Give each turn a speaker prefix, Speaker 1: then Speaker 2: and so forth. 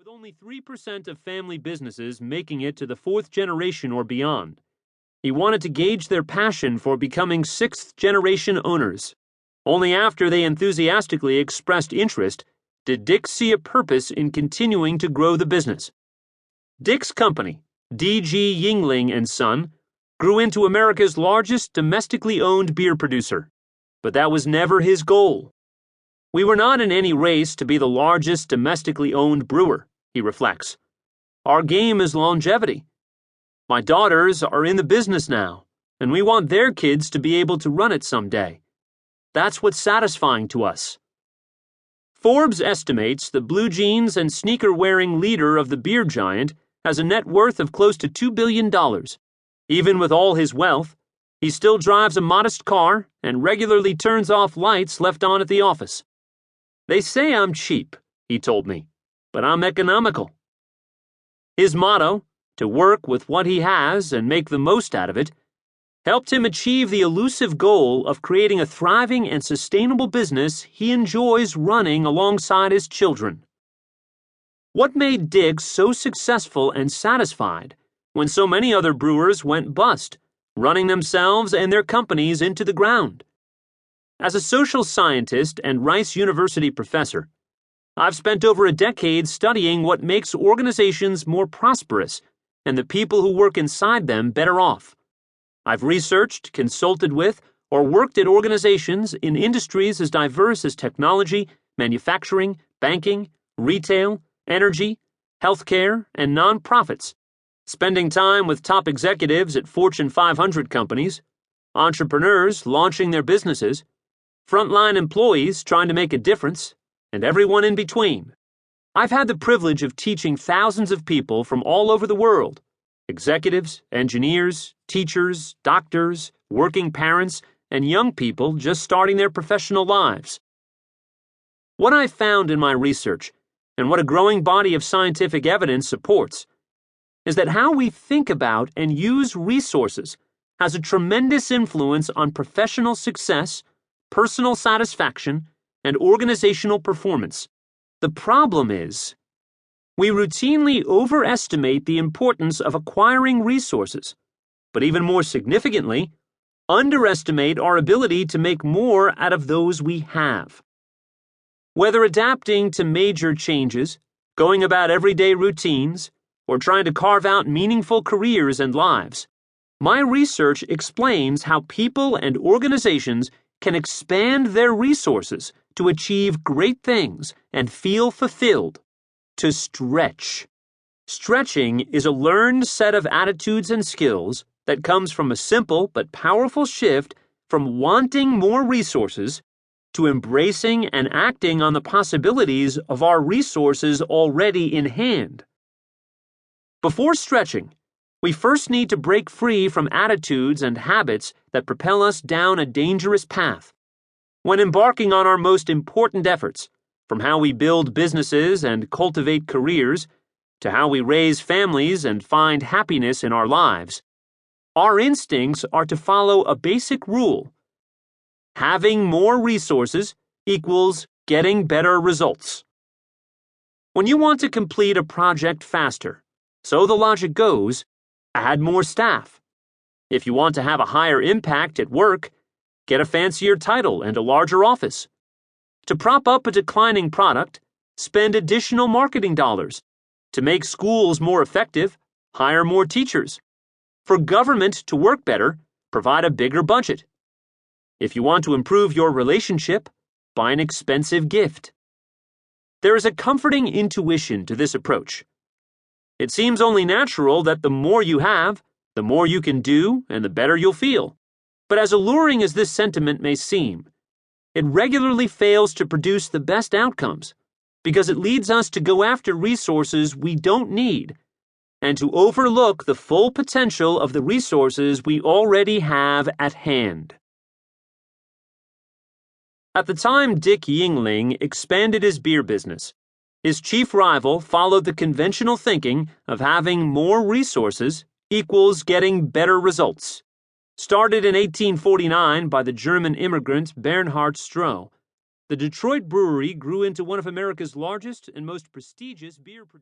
Speaker 1: with only 3% of family businesses making it to the fourth generation or beyond. He wanted to gauge their passion for becoming sixth-generation owners. Only after they enthusiastically expressed interest did Dick see a purpose in continuing to grow the business. Dick's company, D.G. Yingling & Son, grew into America's largest domestically owned beer producer. But that was never his goal. We were not in any race to be the largest domestically owned brewer, he reflects. Our game is longevity. My daughters are in the business now, and we want their kids to be able to run it someday. That's what's satisfying to us. Forbes estimates the blue jeans and sneaker-wearing leader of the beer giant has a net worth of close to $2 billion. Even with all his wealth, he still drives a modest car and regularly turns off lights left on at the office. They say I'm cheap, he told me, but I'm economical. His motto, to work with what he has and make the most out of it, helped him achieve the elusive goal of creating a thriving and sustainable business he enjoys running alongside his children. What made Dick so successful and satisfied when so many other brewers went bust, running themselves and their companies into the ground? As a social scientist and Rice University professor, I've spent over a decade studying what makes organizations more prosperous and the people who work inside them better off. I've researched, consulted with, or worked at organizations in industries as diverse as technology, manufacturing, banking, retail, energy, healthcare, and nonprofits, spending time with top executives at Fortune 500 companies, entrepreneurs launching their businesses, frontline employees trying to make a difference, and everyone in between. I've had the privilege of teaching thousands of people from all over the world, executives, engineers, teachers, doctors, working parents, and young people just starting their professional lives. What I've found in my research, and what a growing body of scientific evidence supports, is that how we think about and use resources has a tremendous influence on professional success, personal satisfaction, and organizational performance. The problem is, we routinely overestimate the importance of acquiring resources, but even more significantly, underestimate our ability to make more out of those we have. Whether adapting to major changes, going about everyday routines, or trying to carve out meaningful careers and lives, my research explains how people and organizations can expand their resources to achieve great things and feel fulfilled. To stretch. Stretching is a learned set of attitudes and skills that comes from a simple but powerful shift from wanting more resources to embracing and acting on the possibilities of our resources already in hand. Before stretching, we first need to break free from attitudes and habits that propel us down a dangerous path. When embarking on our most important efforts, from how we build businesses and cultivate careers, to how we raise families and find happiness in our lives, our instincts are to follow a basic rule. Having more resources equals getting better results. When you want to complete a project faster, so the logic goes, add more staff. If you want to have a higher impact at work, get a fancier title and a larger office. To prop up a declining product, spend additional marketing dollars. To make schools more effective, hire more teachers. For government to work better, provide a bigger budget. If you want to improve your relationship, buy an expensive gift. There is a comforting intuition to this approach. It seems only natural that the more you have, the more you can do and the better you'll feel. But as alluring as this sentiment may seem, it regularly fails to produce the best outcomes because it leads us to go after resources we don't need and to overlook the full potential of the resources we already have at hand. At the time Dick Yingling expanded his beer business, his chief rival followed the conventional thinking of having more resources equals getting better results. Started in 1849 by the German immigrant Bernhard Stroh, the Detroit brewery grew into one of America's largest and most prestigious beer producers.